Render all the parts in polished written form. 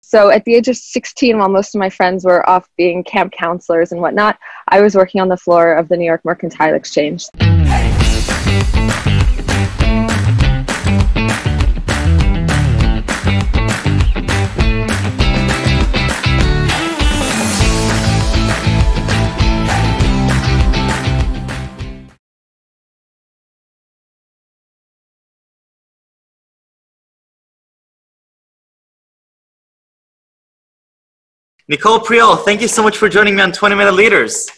So at the age of 16, while most of my friends were off being camp counselors and whatnot, I was working on the floor of the New York Mercantile Exchange. Nicole, Priel, thank you so much for joining me on 20-Minute Leaders.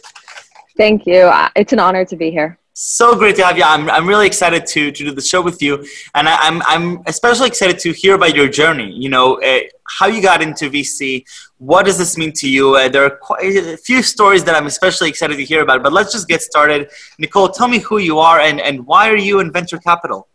Thank you. It's an honor to be here. So great to have you. I'm really excited to do the show with you, and I'm especially excited to hear about your journey. You know, how you got into VC. What does this mean to you? There are quite a few stories that I'm especially excited to hear about. But let's just get started. Nicole, tell me who you are and why are you in venture capital?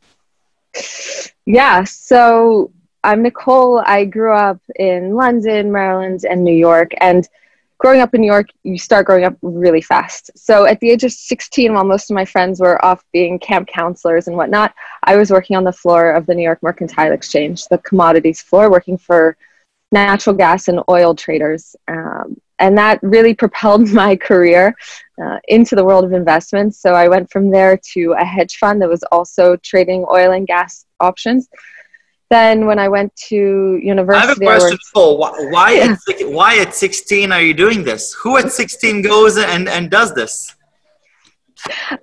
Yeah. So I'm Nicole. I grew up in London, Maryland, and New York. And growing up in New York, you start growing up really fast. So at the age of 16, while most of my friends were off being camp counselors and whatnot, I was working on the floor of the New York Mercantile Exchange, the commodities floor, working for natural gas and oil traders. And that really propelled my career into the world of investments. So I went from there to a hedge fund that was also trading oil and gas options. Then when I went to university, I have a question, Nicole. Why at 16 are you doing this? Who at 16 goes and does this?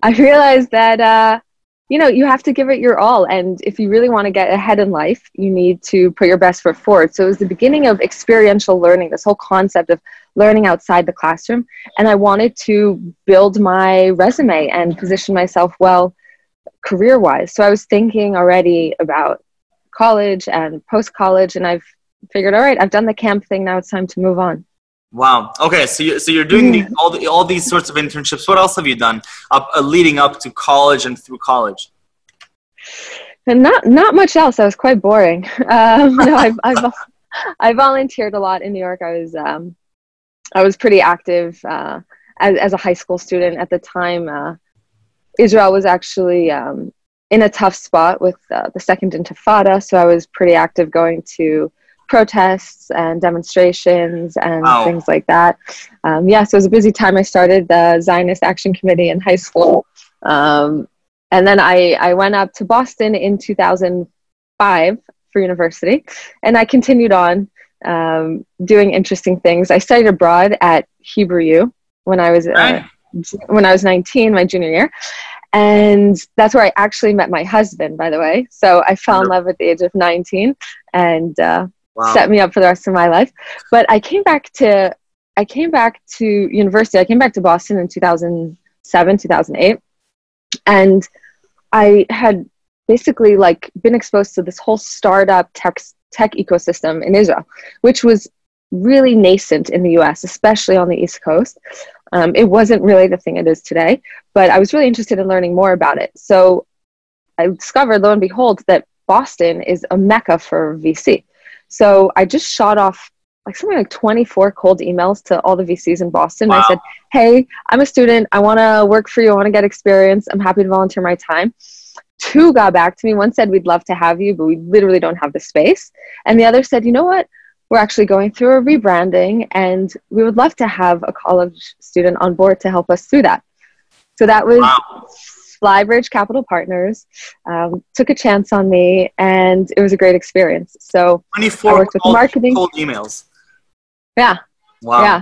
I realized that, you have to give it your all. And if you really want to get ahead in life, you need to put your best foot forward. So it was the beginning of experiential learning, this whole concept of learning outside the classroom. And I wanted to build my resume and position myself well career-wise. So I was thinking already about college and post-college, and I've figured, all right, I've done the camp thing. Now it's time to move on. Wow. Okay. So you're doing all these sorts of internships. What else have you done leading up to college and through college? And not much else. I was quite boring. No, I volunteered a lot in New York. I was pretty active as a high school student at the time. Israel was actually in a tough spot with the Second Intifada, so I was pretty active going to protests and demonstrations and things like that. So it was a busy time. I started the Zionist Action Committee in high school. And then I went up to Boston in 2005 for university, and I continued on doing interesting things. I studied abroad at Hebrew U when I was 19, my junior year. And that's where I actually met my husband, by the way. So I fell in love at the age of 19 and set me up for the rest of my life. But I came back to university. I came back to Boston in 2007, 2008. And I had basically been exposed to this whole startup tech ecosystem in Israel, which was really nascent in the US, especially on the East Coast. It wasn't really the thing it is today, but I was really interested in learning more about it. So I discovered, lo and behold, that Boston is a mecca for VC. So I just shot off something like 24 cold emails to all the VCs in Boston. Wow. I said, hey, I'm a student. I want to work for you. I want to get experience. I'm happy to volunteer my time. 2 got back to me. One said, we'd love to have you, but we literally don't have the space. And the other said, you know what? We're actually going through a rebranding, and we would love to have a college student on board to help us through that. So that was Flybridge Capital Partners, took a chance on me, and it was a great experience. So 24 I worked with marketing. Cold emails. Yeah. Wow. Yeah.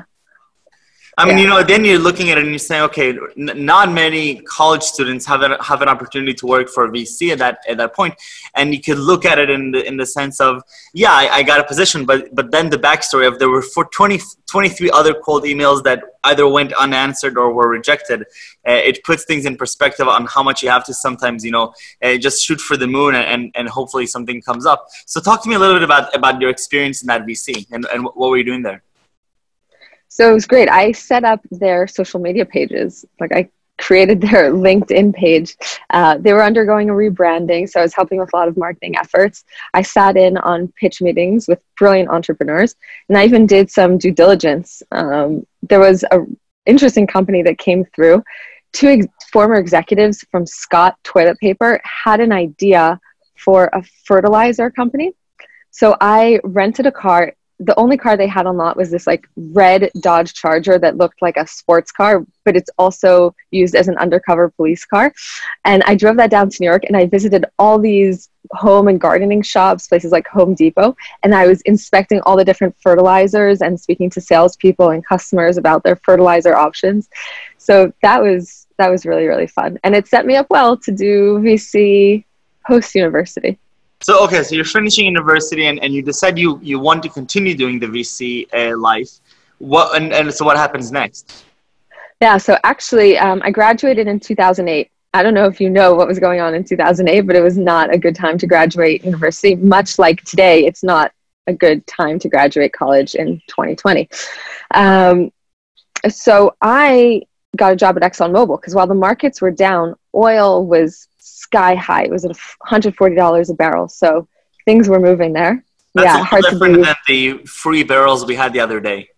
I mean, then you're looking at it and you're saying, okay, not many college students have an opportunity to work for a VC at that point. And you could look at it in the sense of, yeah, I got a position, but then the backstory of there were 23 other cold emails that either went unanswered or were rejected. It puts things in perspective on how much you have to sometimes, just shoot for the moon and hopefully something comes up. So talk to me a little bit about your experience in that VC and what were you doing there? So it was great. I set up their social media pages. I created their LinkedIn page. They were undergoing a rebranding, so I was helping with a lot of marketing efforts. I sat in on pitch meetings with brilliant entrepreneurs, and I even did some due diligence. There was an interesting company that came through. 2 former executives from Scott Toilet Paper had an idea for a fertilizer company. So I rented a car, the only car they had on lot was this like red Dodge Charger that looked like a sports car, but it's also used as an undercover police car. And I drove that down to New York, and I visited all these home and gardening shops, places like Home Depot, and I was inspecting all the different fertilizers and speaking to salespeople and customers about their fertilizer options. So that was really, really fun. And it set me up well to do VC post-university. So, okay, so you're finishing university and you decide you want to continue doing the VC life. So what happens next? Yeah, so actually, I graduated in 2008. I don't know if you know what was going on in 2008, but it was not a good time to graduate university. Much like today, it's not a good time to graduate college in 2020. So I got a job at ExxonMobil because while the markets were down, oil was sky high. It was at $140 a barrel. So things were moving there. That's hard to believe. Than the free barrels we had the other day.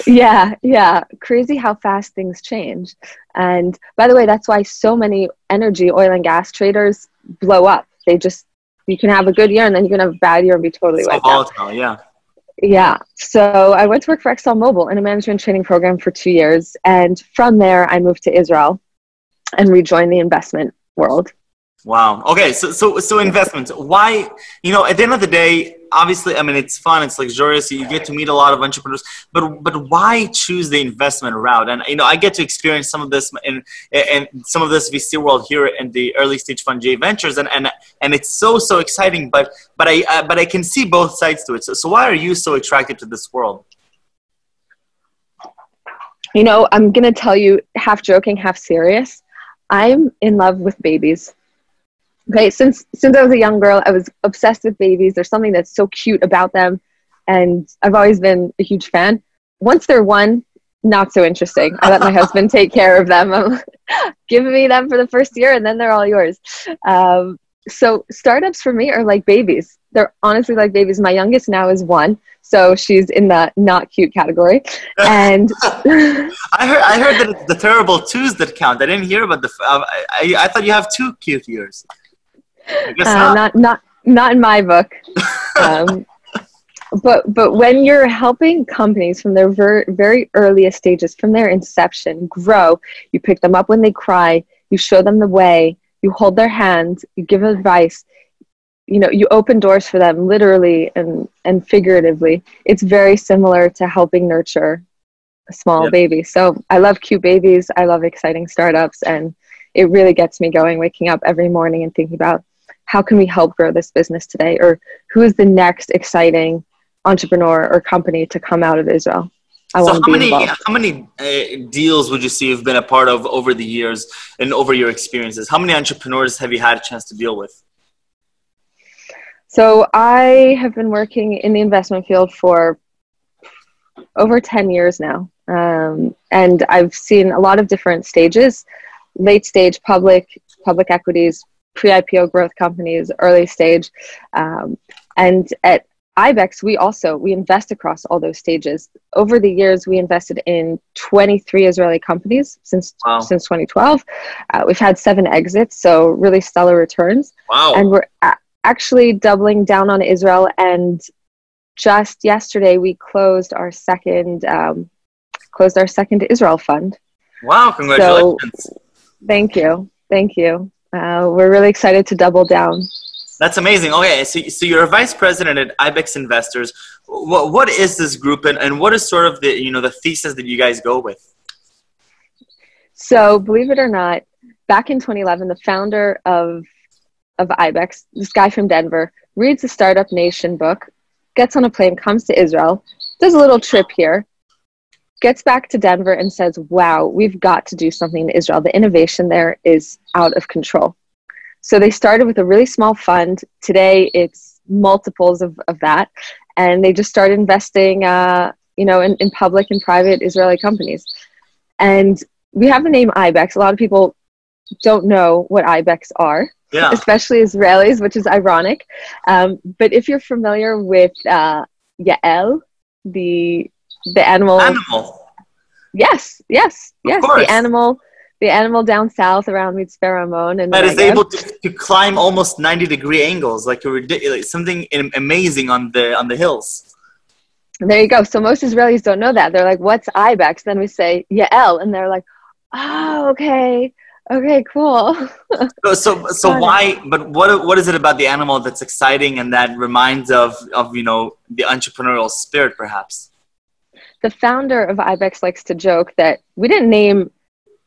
Yeah. Crazy how fast things change. And by the way, that's why so many energy, oil and gas traders blow up. You can have a good year and then you can have a bad year and be totally wiped out. Volatile, yeah. Yeah. So I went to work for ExxonMobil in a management training program for 2 years. And from there, I moved to Israel and rejoined the investment world. Wow. Okay. So investments. Why, at the end of the day, obviously, I mean, it's fun. It's luxurious. You get to meet a lot of entrepreneurs, but why choose the investment route? And, I get to experience some of this in some of this VC world here in the early stage fund J Ventures. And it's so exciting, but I can see both sides to it. So why are you so attracted to this world? I'm going to tell you, half joking, half serious. I'm in love with babies. Okay, since I was a young girl, I was obsessed with babies. There's something that's so cute about them, and I've always been a huge fan. Once they're one, not so interesting. I let my husband take care of them. Give me them for the first year, and then they're all yours. So startups for me are like babies. They're honestly like babies. My youngest now is 1, so she's in the not cute category. And I heard that it's the terrible 2s that count. I didn't hear about I thought you have 2 cute years. I guess not in my book. But when you're helping companies from their very earliest stages, from their inception, grow, you pick them up when they cry, you show them the way, you hold their hand, you give advice, you open doors for them literally and figuratively. It's very similar to helping nurture a small baby. So I love cute babies. I love exciting startups, and it really gets me going, waking up every morning and thinking about how can we help grow this business today, or who is the next exciting entrepreneur or company to come out of Israel. How many deals would you say you've been a part of over the years and over your experiences? How many entrepreneurs have you had a chance to deal with? So I have been working in the investment field for over 10 years now. And I've seen a lot of different stages: late stage public equities, pre-IPO growth companies, early stage. And at Ibex, we invest across all those stages. Over the years, we invested in 23 Israeli companies since 2012. We've had 7 exits, so really stellar returns. Wow. And we're actually doubling down on Israel. And just yesterday, we closed our second Israel fund. Wow! Congratulations. So, thank you. We're really excited to double down. That's amazing. Okay, so you're a vice president at Ibex Investors. What is this group, and what is sort of the thesis that you guys go with? So, believe it or not, back in 2011, the founder of Ibex, this guy from Denver, reads the Startup Nation book, gets on a plane, comes to Israel, does a little trip here, gets back to Denver and says, wow, we've got to do something in Israel. The innovation there is out of control. So they started with a really small fund. Today, it's multiples of that. And they just started investing, in public and private Israeli companies. And we have the name Ibex. A lot of people don't know what Ibex are, especially Israelis, which is ironic. But if you're familiar with Yael, the animal. Yes. The animal down south around Mitzpe Ramon, and that is able to climb almost 90-degree angles, like something amazing on the hills. There you go. So most Israelis don't know that. They're like, what's Ibex? Then we say Yael, and they're like, oh, okay. Okay, cool. So why, but what is it about the animal that's exciting and that reminds of, you know, the entrepreneurial spirit, perhaps? The founder of Ibex likes to joke that we didn't name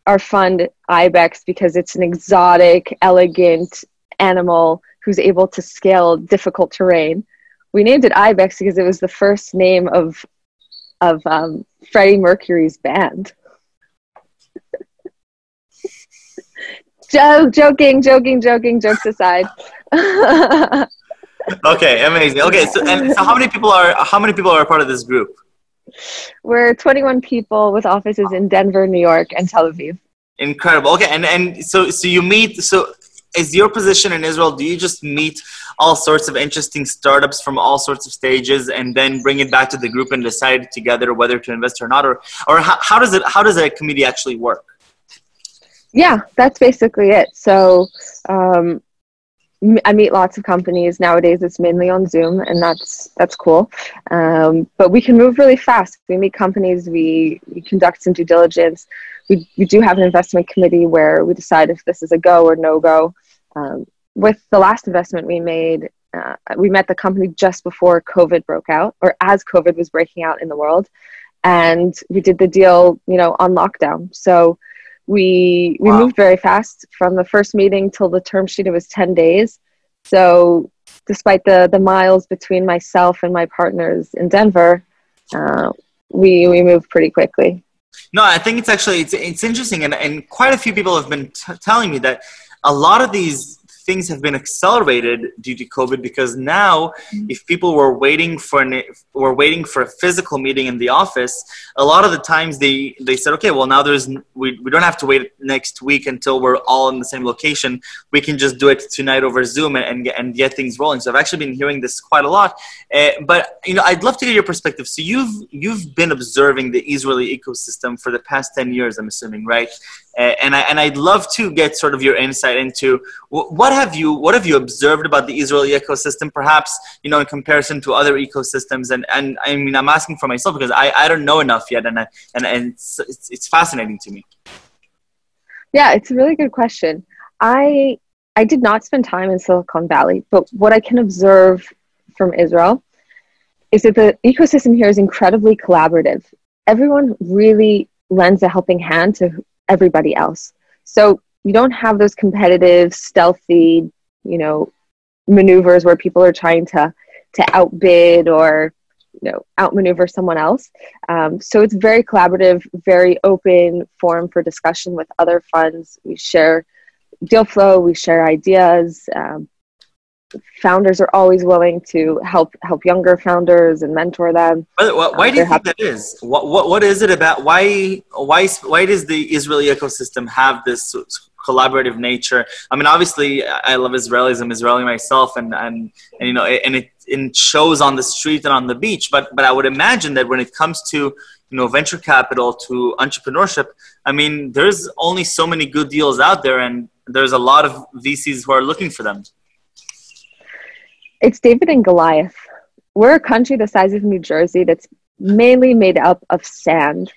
our fund Ibex because it's an exotic, elegant animal who's able to scale difficult terrain. We named it Ibex because it was the first name of Freddie Mercury's band. Joking, jokes aside. Okay, amazing. Okay, so how many people are a part of this group? We're 21 people with offices in Denver, New York, and Tel Aviv. Incredible. Okay, and so you meet. So is your position in Israel? Do you just meet all sorts of interesting startups from all sorts of stages, and then bring it back to the group and decide together whether to invest or not, or how does a committee actually work? Yeah, that's basically it. So I meet lots of companies. Nowadays, it's mainly on Zoom, and that's cool. But we can move really fast. We meet companies. We conduct some due diligence. We do have an investment committee where we decide if this is a go or no go. With the last investment we made, we met the company just before COVID broke out, or as COVID was breaking out in the world, and we did the deal, you know, on lockdown. So we moved very fast. From the first meeting till the term sheet, it was 10 days. So despite the miles between myself and my partners in Denver, we moved pretty quickly. No, I think it's actually, it's interesting. And quite a few people have been telling me that a lot of these things have been accelerated due to COVID, because now if people were waiting for a physical meeting in the office, a lot of the times they said, okay, well, now we don't have to wait next week until we're all in the same location. We can just do it tonight over Zoom and get things rolling. So I've actually been hearing this quite a lot. But you know, I'd love to get your perspective. So you've been observing the Israeli ecosystem for the past 10 years, I'm assuming, right? And I'd love to get sort of your insight into what have you observed about the Israeli ecosystem, perhaps, you know, in comparison to other ecosystems. And I mean, I'm asking for myself because I don't know enough yet, and it's fascinating to me. Yeah, it's a really good question. I did not spend time in Silicon Valley, but what I can observe from Israel is that the ecosystem here is incredibly collaborative. Everyone really lends a helping hand to everybody else. So you don't have those competitive, stealthy, you know, maneuvers where people are trying to outbid or, you know, outmaneuver someone else. So it's very collaborative, very open forum for discussion with other funds. We share deal flow, we share ideas. Founders are always willing to help younger founders and mentor them. Why do you think that is? What is it about? Why does the Israeli ecosystem have this collaborative nature? I mean, obviously, I love Israelis. I'm Israeli myself, and you know, and it shows on the street and on the beach. But I would imagine that when it comes to, you know, venture capital, to entrepreneurship, I mean, there's only so many good deals out there, and there's a lot of VCs who are looking for them. It's David and Goliath. We're a country the size of New Jersey that's mainly made up of sand,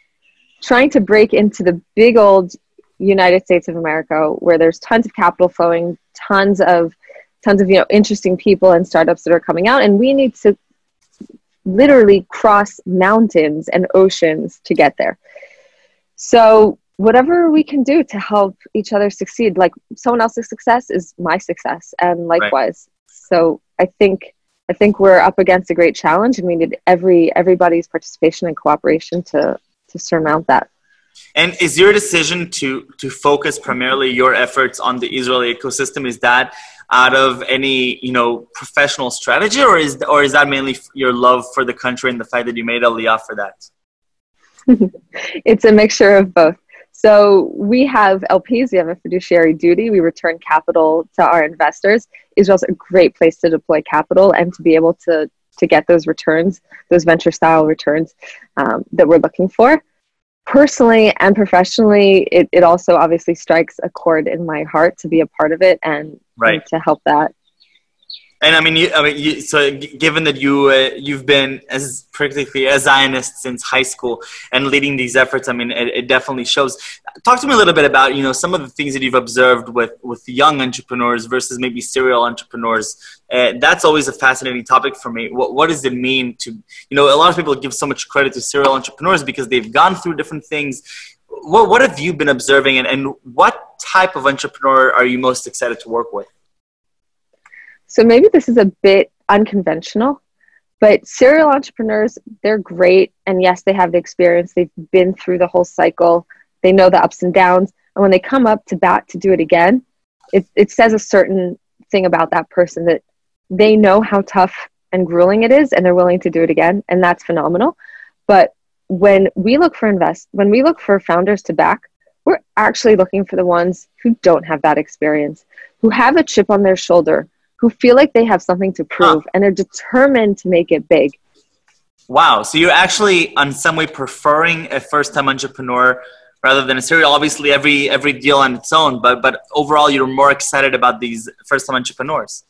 trying to break into the big old United States of America, where there's tons of capital flowing, tons of you know, interesting people and startups that are coming out, and we need to literally cross mountains and oceans to get there. So whatever we can do to help each other succeed, like someone else's success is my success, and likewise. Right. So I think we're up against a great challenge, and we need everybody's participation and cooperation to surmount that. And is your decision to focus primarily your efforts on the Israeli ecosystem, is that out of any, you know, professional strategy, or is that mainly your love for the country and the fact that you made Aliyah for that? It's a mixture of both. So we have LPs, we have a fiduciary duty, we return capital to our investors. Israel's a great place to deploy capital and to be able to get those returns, those venture style returns that we're looking for. Personally and professionally, it also obviously strikes a chord in my heart to be a part of it and to help that. And so given that you've been as practically a Zionist since high school and leading these efforts, it definitely shows. Talk to me a little bit about, some of the things that you've observed with young entrepreneurs versus maybe serial entrepreneurs. That's always a fascinating topic for me. What does it mean to, a lot of people give so much credit to serial entrepreneurs because they've gone through different things. What have you been observing, and what type of entrepreneur are you most excited to work with? So maybe this is a bit unconventional, but serial entrepreneurs, they're great. And yes, they have the experience. They've been through the whole cycle. They know the ups and downs. And when they come up to bat to do it again, it says a certain thing about that person, that they know how tough and grueling it is, and they're willing to do it again. And that's phenomenal. But when we look for founders to back, we're actually looking for the ones who don't have that experience, who have a chip on their shoulder, who feel like they have something to prove and are determined to make it big. Wow. So you're actually on some way preferring a first-time entrepreneur rather than a serial. Obviously, every deal on its own, but overall, you're more excited about these first-time entrepreneurs.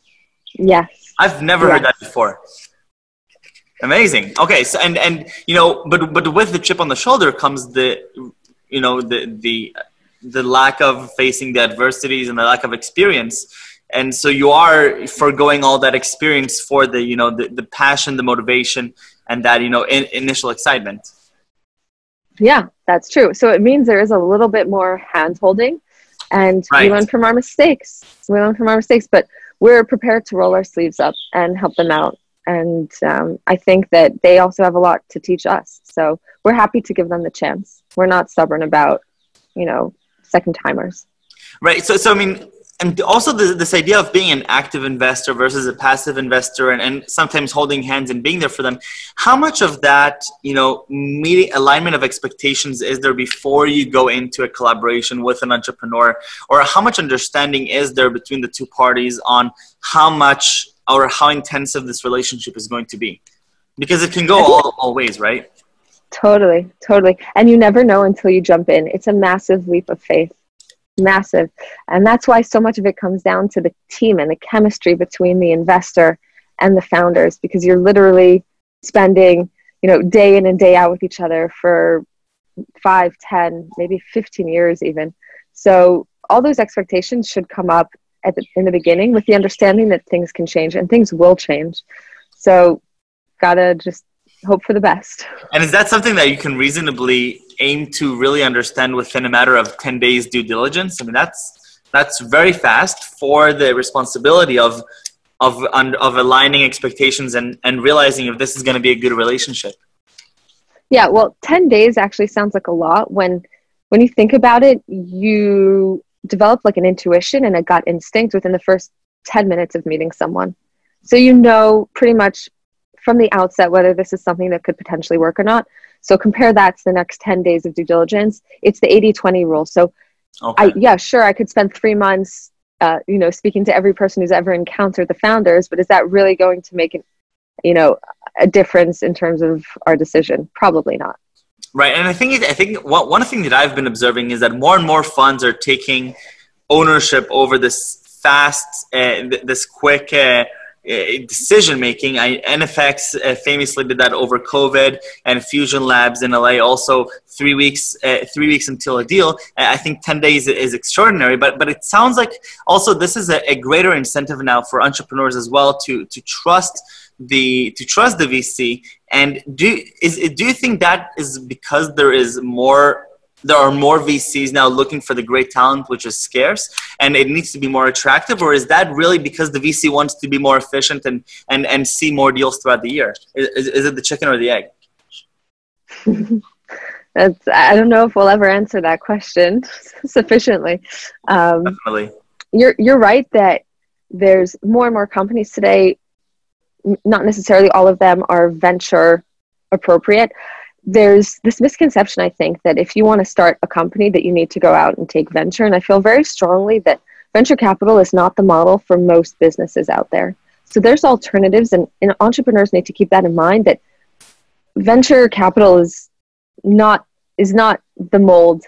Yes. I've never heard that before. Amazing. Okay. So, but with the chip on the shoulder comes the lack of facing the adversities and the lack of experience. And so you are forgoing all that experience for the passion, the motivation, and that, initial excitement. Yeah, that's true. So it means there is a little bit more hand-holding, and right. We learn from our mistakes. But we're prepared to roll our sleeves up and help them out. And I think that they also have a lot to teach us. So we're happy to give them the chance. We're not stubborn about, second timers. Right. So and also this idea of being an active investor versus a passive investor, and sometimes holding hands and being there for them. How much of that, meeting alignment of expectations is there before you go into a collaboration with an entrepreneur, or how much understanding is there between the two parties on how much or how intensive this relationship is going to be? Because it can go all ways, right? Totally. And you never know until you jump in. It's a massive leap of faith. Massive. And that's why so much of it comes down to the team and the chemistry between the investor and the founders, because you're literally spending, day in and day out with each other for 5, 10, maybe 15 years even. So all those expectations should come up in the beginning, with the understanding that things can change and things will change. So gotta just hope for the best. And is that something that you can reasonably aim to really understand within a matter of 10 days due diligence? That's very fast for the responsibility of aligning expectations and realizing if this is going to be a good relationship. Yeah, well, 10 days actually sounds like a lot. When you think about it, you develop like an intuition and a gut instinct within the first 10 minutes of meeting someone. So pretty much from the outset whether this is something that could potentially work or not. So compare that to the next 10 days of due diligence. It's the 80-20 rule. So okay. I could spend 3 months, speaking to every person who's ever encountered the founders, but is that really going to make a difference in terms of our decision? Probably not. Right. And I think one thing that I've been observing is that more and more funds are taking ownership over this fast, this quick, decision making. NFX famously did that over COVID, and Fusion Labs in LA also 3 weeks until a deal. I think 10 days is extraordinary, but it sounds like also this is a greater incentive now for entrepreneurs as well to trust the VC. And do you think that is because there are more VCs now looking for the great talent, which is scarce, and it needs to be more attractive? Or is that really because the VC wants to be more efficient and see more deals throughout the year? Is it the chicken or the egg? I don't know if we'll ever answer that question sufficiently. Definitely. You're right that there's more and more companies today. Not necessarily all of them are venture appropriate. There's this misconception, I think, that if you want to start a company that you need to go out and take venture. And I feel very strongly that venture capital is not the model for most businesses out there. So there's alternatives, and entrepreneurs need to keep that in mind, that venture capital is not the mold,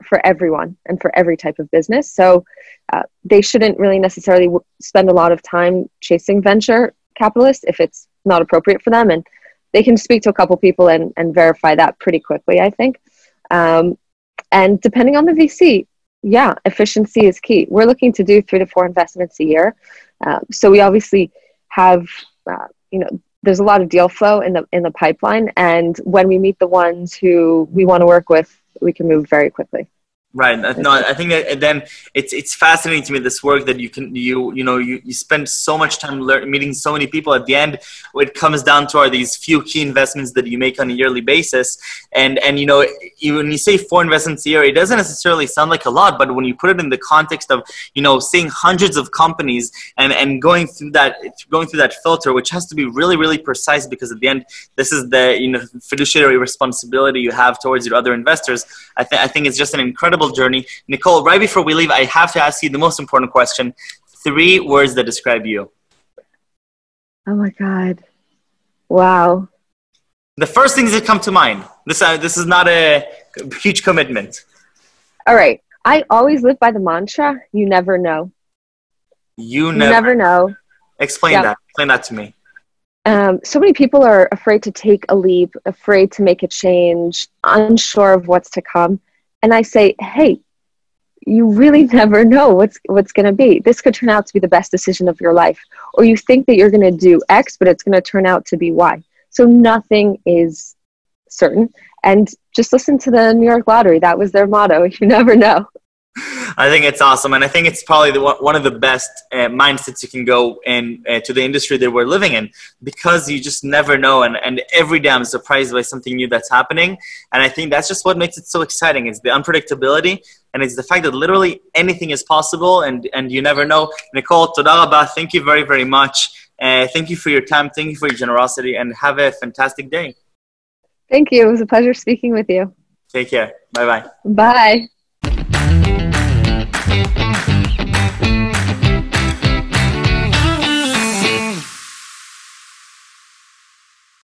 for everyone and for every type of business. So they shouldn't really necessarily spend a lot of time chasing venture capitalists if it's not appropriate for them. And they can speak to a couple people and verify that pretty quickly, I think. And depending on the VC, yeah, efficiency is key. We're looking to do 3 to 4 investments a year. So we obviously have, there's a lot of deal flow in the pipeline. And when we meet the ones who we want to work with, we can move very quickly. Right. No, I think that then it's fascinating to me, this work that you spend so much time meeting so many people. At the end, what it comes down to are these few key investments that you make on a yearly basis. And when you say 4 investments a year, it doesn't necessarily sound like a lot, but when you put it in the context of, seeing hundreds of companies and going through that filter, which has to be really, really precise, because at the end, this is the, fiduciary responsibility you have towards your other investors. I think it's just an incredible journey. Nicole, right before we leave, I have to ask you the most important question. 3 words that describe you. Oh my God. Wow. The first things that come to mind. This is not a huge commitment. All right. I always live by the mantra, you never know. You never know. Explain that. Explain that to me. So many people are afraid to take a leap, afraid to make a change, unsure of what's to come. And I say, hey, you really never know what's going to be. This could turn out to be the best decision of your life. Or you think that you're going to do X, but it's going to turn out to be Y. So nothing is certain. And just listen to the New York Lottery. That was their motto. You never know. I think it's awesome. And I think it's probably one of the best mindsets you can go in to the industry that we're living in, because you just never know. And every day I'm surprised by something new that's happening. And I think that's just what makes it so exciting. It's the unpredictability, and it's the fact that literally anything is possible, and you never know. Nicole, toda rabah. Thank you very, very much. Thank you for your time. Thank you for your generosity, and have a fantastic day. Thank you. It was a pleasure speaking with you. Take care. Bye-bye. Bye. Thank you.